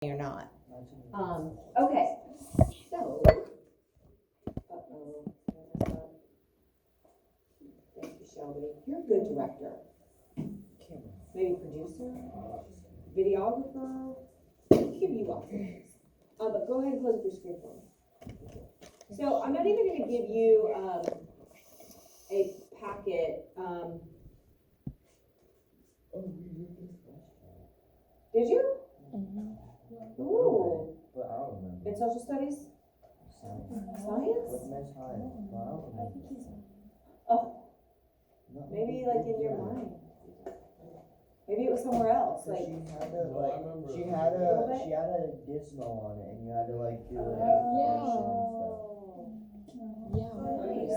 or not. Okay, so, thank you, Shelby. You're a good director. Maybe producer, videographer. Give you options. But go ahead and close up your screen for me. So I'm not even going to give you a packet. Did you? Mm-hmm. Ooh. But I don't remember. In social studies? Science? Science? What's Miss Hyatt? No, I don't remember. Oh, No, maybe like in your mind. Maybe it was somewhere else. Like she had to No, I remember. she had little bit? she had a dismal on it, and you had to like do an Oh. explanation and stuff. Nice.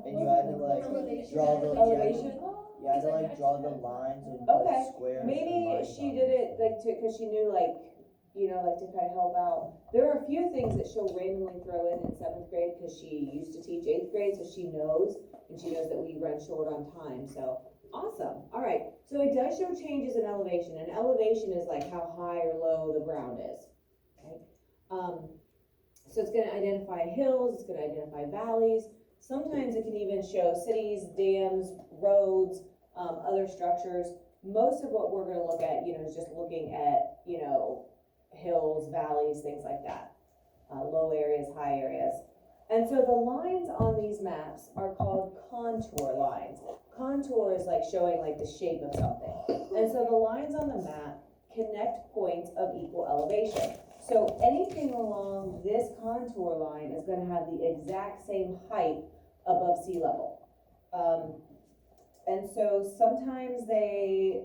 And you had to like draw the Elevation? You had to like draw the lines and Okay. put squares. Maybe and lines she on did it like because she knew like, you know, like to kind of help out. There are a few things that she'll randomly throw in 7th grade because she used to teach 8th grade, so she knows, and she knows that we run short on time. So awesome. All right. So it does show changes in elevation, and elevation is like how high or low the ground is. Okay. So it's going to identify hills. It's going to identify valleys. Sometimes it can even show cities, dams, roads, other structures. Most of what we're going to look at, you know, is just looking at, you know, hills, valleys, things like that. Low areas, high areas. And so the lines on these maps are called contour lines. Contour is like showing like the shape of something. And so the lines on the map connect points of equal elevation. So anything along this contour line is going to have the exact same height above sea level. And so sometimes they,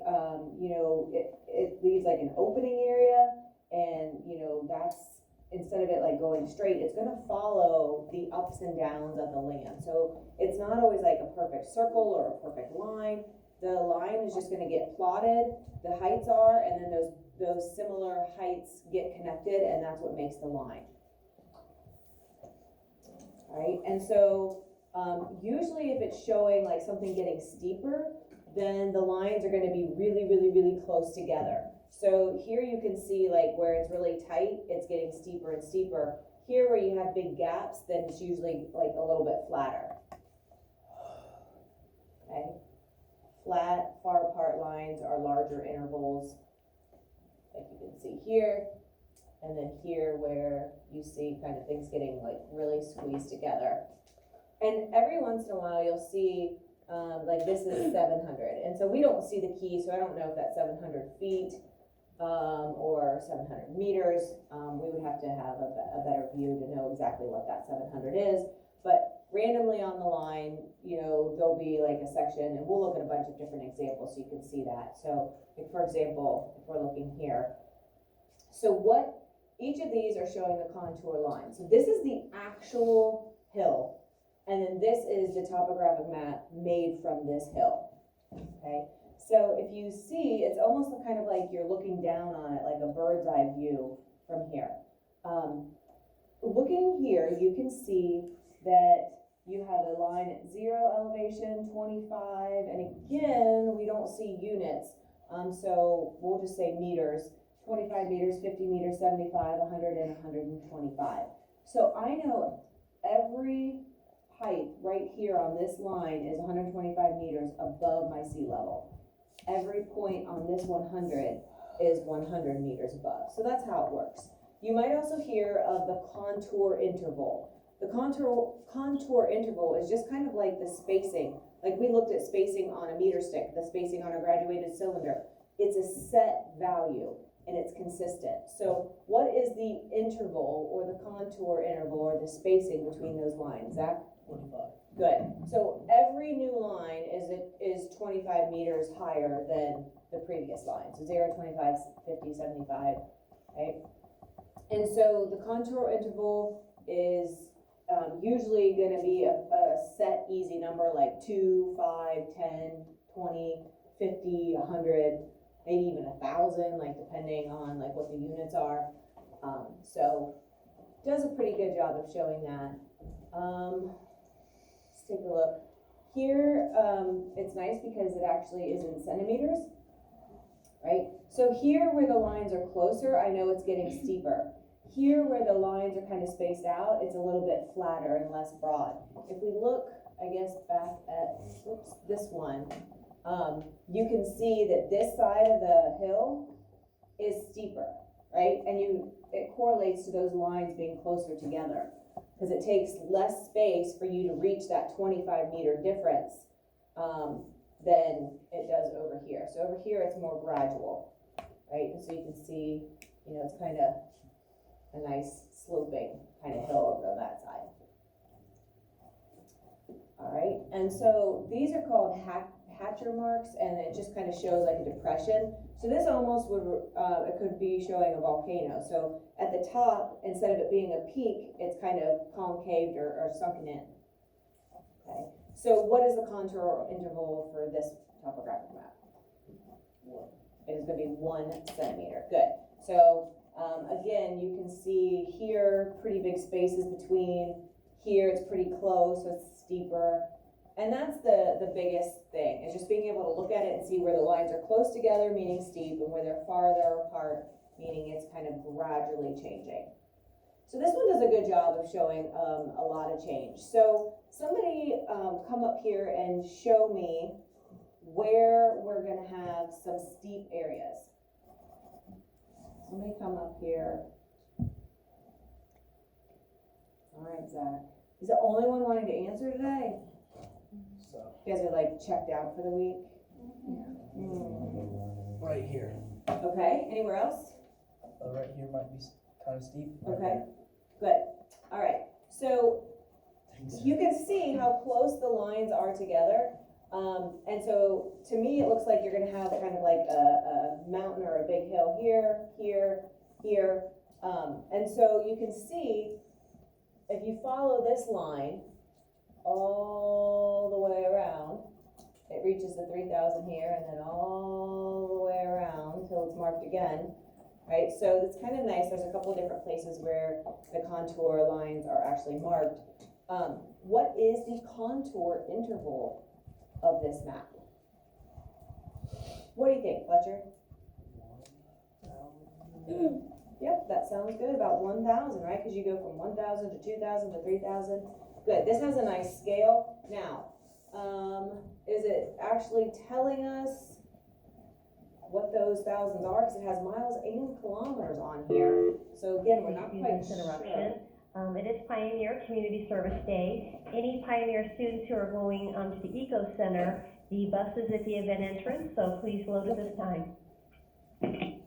you know, it leaves like an opening area, and, you know, that's, instead of it like going straight, it's going to follow the ups and downs of the land. So it's not always like a perfect circle or a perfect line. The line is just going to get plotted, the heights are, and then those similar heights get connected, and that's what makes the line. All right, and so usually if it's showing like something getting steeper, then the lines are going to be really, really, really close together. So here you can see like where it's really tight, it's getting steeper and steeper. Here where you have big gaps, then it's usually like a little bit flatter. Okay, flat, far apart lines are larger intervals, like you can see here, and then here where you see kind of things getting like really squeezed together. And every once in a while you'll see like this is 700, and so we don't see the key, so I don't know if that's 700 feet or 700 meters. We would have to have a better view to know exactly what that 700 is, but randomly on the line, you know, there'll be like a section, and we'll look at a bunch of different examples so you can see that. So like for example, if we're looking here, so what each of these are showing the contour line. So this is the actual hill, and then this is the topographic map made from this hill. Okay, so if you see, it's almost kind of like you're looking down on it, like a bird's eye view from here. Looking here, you can see that you have a line at 0 elevation, 25, and again, we don't see units, so we'll just say meters. 25 meters, 50 meters, 75, 100, and 125. So I know every height right here on this line is 125 meters above my sea level. Every point on this 100 is 100 meters above. So that's how it works. You might also hear of the contour interval. The contour interval is just kind of like the spacing. Like we looked at spacing on a meter stick, the spacing on a graduated cylinder. It's a set value, and it's consistent. So what is the interval or the contour interval or the spacing between those lines, Zach? 25. Good. So every new line is 25 meters higher than the previous line. So 0, 25, 50, 75, right? And so the contour interval is usually going to be a set easy number like 2, 5, 10, 20, 50, 100, maybe even 1,000, like depending on like what the units are. So does a pretty good job of showing that. Let's take a look. Here, it's nice because it actually is in centimeters. right? So here where the lines are closer, I know it's getting steeper. Here where the lines are kind of spaced out, it's a little bit flatter and less broad. If we look, I guess, back at, this one, you can see that this side of the hill is steeper, right? And it correlates to those lines being closer together, because it takes less space for you to reach that 25-meter difference than it does over here. So over here, it's more gradual, right? And so you can see, it's kind of a nice sloping kind of hill over on that side. All right, and so these are called hatcher marks, and it just kind of shows like a depression. So this almost would, it could be showing a volcano. So at the top, instead of it being a peak, it's kind of concaved or sunken in. Okay, so what is the contour interval for this topographic map? It is going to be 1 centimeter. Good. So again, you can see here pretty big spaces between. Here it's pretty close, so it's steeper. And that's the biggest thing, is just being able to look at it and see where the lines are close together, meaning steep, and where they're farther apart, meaning it's kind of gradually changing. So this one does a good job of showing a lot of change. So somebody come up here and show me where we're going to have some steep areas. Somebody come up here. All right, Zach. He's the only one wanting to answer today. So, You guys are like checked out for the week. right here. Okay, anywhere else? Right here might be kind of steep. Okay, good. All right, so you can see how close the lines are together. And so to me, it looks like you're gonna have kind of like a mountain or a big hill here, here, here. And so you can see, if you follow this line all the way around, it reaches the 3,000 here, and then all the way around until it's marked again, right? So it's kind of nice. There's a couple of different places where the contour lines are actually marked. What is the contour interval of this map? What do you think, Fletcher? Yep, that sounds good, about 1,000, right? Because you go from 1,000 to 2,000 to 3,000. Good, this has a nice scale. Now, is it actually telling us what those thousands are? Because it has miles and kilometers on here. So again, we're not quite interruption. sure. It is Pioneer Community Service Day. Any Pioneer students who are going to the Eco Center, the bus is at the event entrance, so please load at this time. Okay.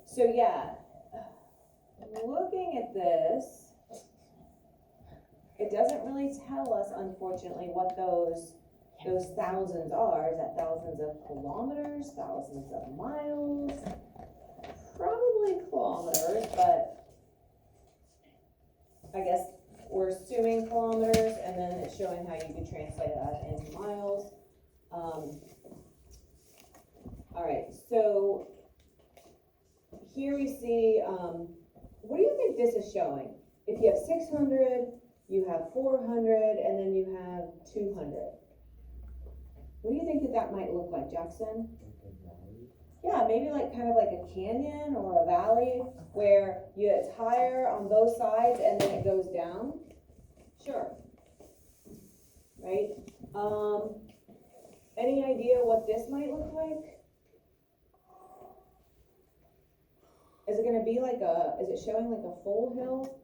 So yeah, looking at this, it doesn't really tell us, unfortunately, what those thousands are. Is that thousands of kilometers, thousands of miles? Probably kilometers, but I guess we're assuming kilometers, and then it's showing how you could translate that into miles. All right, so here we see, what do you think this is showing? If you have 600, you have 400, and then you have 200. What do you think that might look like, Jackson? Yeah, maybe like kind of like a canyon or a valley where it's higher on both sides and then it goes down. Sure. Right? Any idea what this might look like? Is it gonna be like is it showing like a full hill?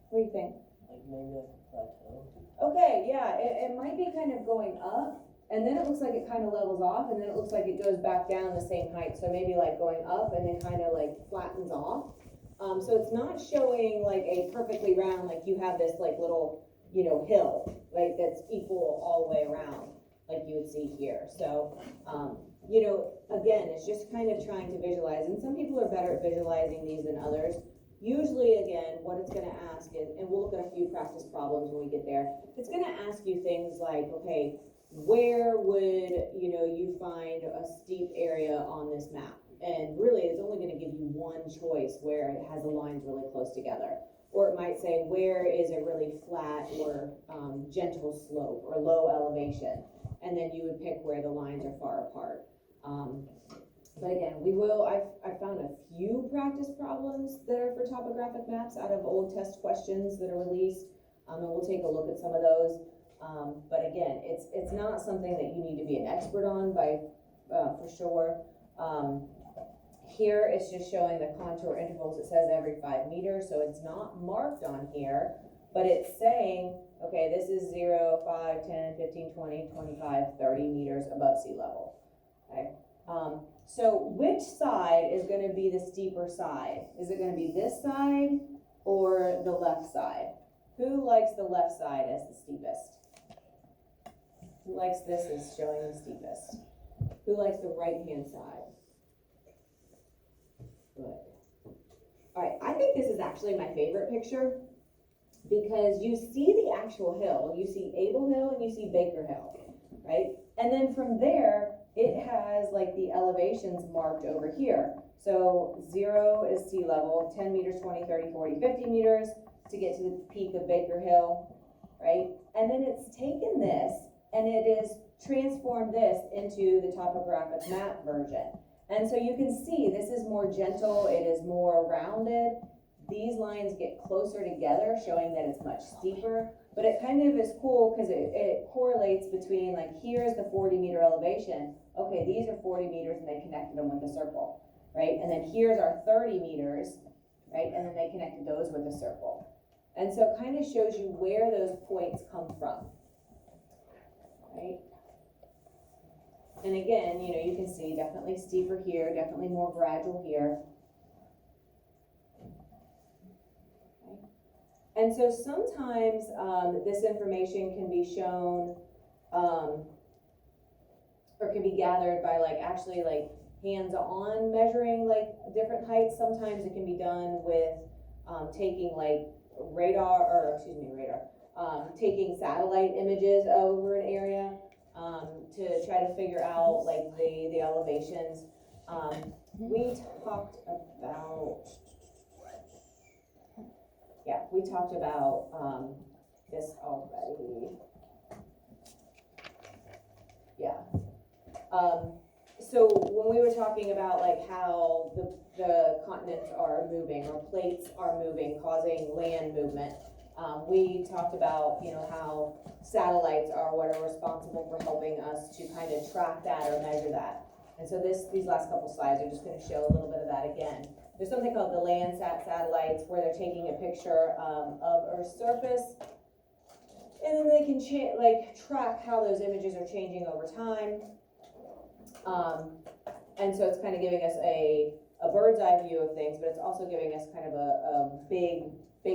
What do you think? Like maybe like a plateau. Okay, yeah, it might be kind of going up, and then it looks like it kind of levels off, and then it looks like it goes back down the same height. So maybe like going up and then kind of like flattens off. So it's not showing like a perfectly round, like you have this like little, hill, like that's equal all the way around, like you would see here. So, again, it's just kind of trying to visualize, and some people are better at visualizing these than others. Usually, again, what it's gonna ask is, and we'll look at a few practice problems when we get there, it's gonna ask you things like, okay, where would, you find a steep area on this map? And really, it's only gonna give you one choice where it has the lines really close together. or it might say, where is a really flat or gentle slope or low elevation? And then you would pick where the lines are far apart. But again, I've found a few practice problems that are for topographic maps out of old test questions that are released, and we'll take a look at some of those. But again, it's not something that you need to be an expert on for sure. Here it's just showing the contour intervals. It says every 5 meters, so it's not marked on here, but it's saying, okay, this is 0, 5, 10, 15, 20, 25, 30 meters above sea level, okay? So which side is gonna be the steeper side? Is it gonna be this side or the left side? Who likes the left side as the steepest? Who likes this as showing the steepest? Who likes the right-hand side? Good. All right, I think this is actually my favorite picture because you see the actual hill. You see Able Hill and you see Baker Hill, right? And then from there, it has like the elevations marked over here. So 0 is sea level, 10 meters, 20, 30, 40, 50 meters to get to the peak of Baker Hill, right? And then it's taken this and it is transformed this into the topographic map version. And so you can see this is more gentle, it is more rounded. These lines get closer together, showing that it's much steeper. But it kind of is cool because it correlates between, like, here's the 40-meter elevation. Okay, these are 40 meters and they connected them with a circle, right? And then here's our 30 meters, right? And then they connected those with a circle. And so it kind of shows you where those points come from, right? And again, you know, you can see definitely steeper here, definitely more gradual here. Okay. And so sometimes this information can be shown or can be gathered by actually hands-on measuring different heights. Sometimes it can be done with taking taking satellite images over an area. To try to figure out the elevations. We talked about this already. Yeah. So when we were talking about how the continents are moving or plates are moving, causing land movement, we talked about, how satellites are what are responsible for helping us to kind of track that or measure that. And so these last couple slides are just going to show a little bit of that again. There's something called the Landsat satellites where they're taking a picture of Earth's surface, and then they can track how those images are changing over time. And so it's kind of giving us a bird's eye view of things, but it's also giving us kind of a big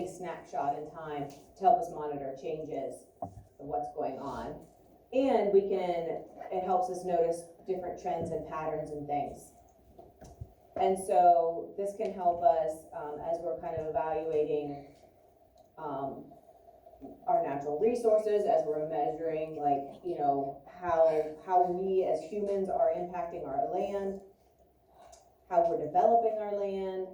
snapshot in time to help us monitor changes of what's going on. And it helps us notice different trends and patterns and things. And so this can help us as we're kind of evaluating our natural resources, as we're measuring how we as humans are impacting our land, how we're developing our land.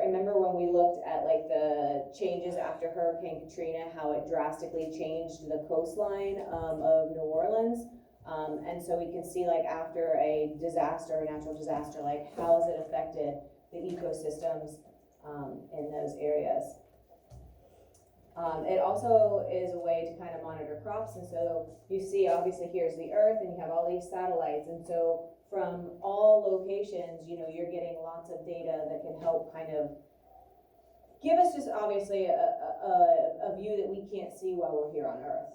Remember when we looked at the changes after Hurricane Katrina, how it drastically changed the coastline of New Orleans? And so we can see after a disaster, a natural disaster, how has it affected the ecosystems in those areas? It also is a way to kind of monitor crops. And so you see, obviously here's the Earth and you have all these satellites. And so from all locations, you're getting lots of data that can help kind of give us just obviously a view that we can't see while we're here on Earth.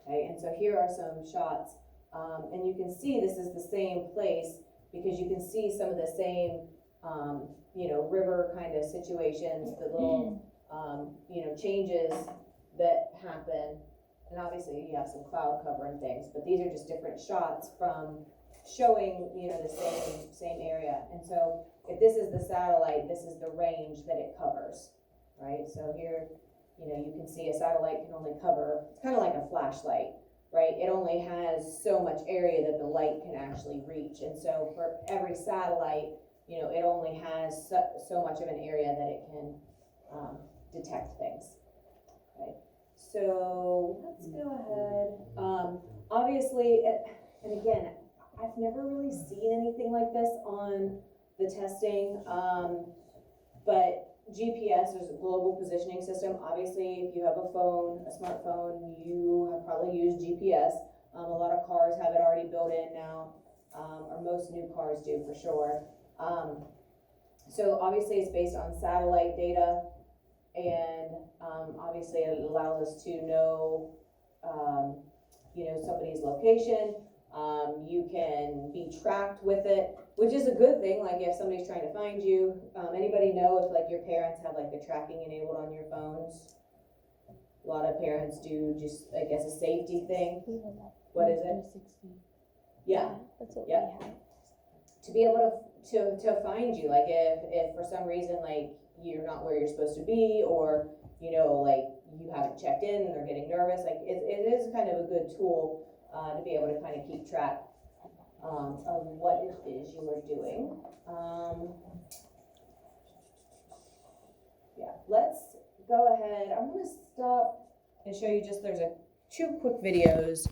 Okay, and so here are some shots, and you can see this is the same place because you can see some of the same, river kind of situations, the little, changes that happen. And obviously you have some cloud cover and things, but these are just different shots from showing, the same area. And so if this is the satellite, this is the range that it covers, right? So here, you can see a satellite can only cover, it's kind of like a flashlight, right? It only has so much area that the light can actually reach. And so for every satellite, you know, it only has so much of an area that it can, detect things. Okay, so let's go ahead. Obviously, and again, I've never really seen anything like this on the testing, but GPS is a global positioning system. Obviously, if you have a phone, a smartphone, you have probably used GPS. A lot of cars have it already built in now, or most new cars do for sure. So obviously it's based on satellite data, and obviously it allows us to know, you know, somebody's location. You can be tracked with it, which is a good thing. Like if somebody's trying to find you, anybody know if like your parents have like the tracking enabled on your phones? A lot of parents do, just like as a safety thing. What is it? 360. Yeah, That's what yeah. we have. to be able to find you, like if for some reason like you're not where you're supposed to be, or you know like you haven't checked in and they're getting nervous, like it is kind of a good tool to be able to kind of keep track of what it is you are doing. Yeah, let's go ahead. I'm gonna stop and show you just, there's two quick videos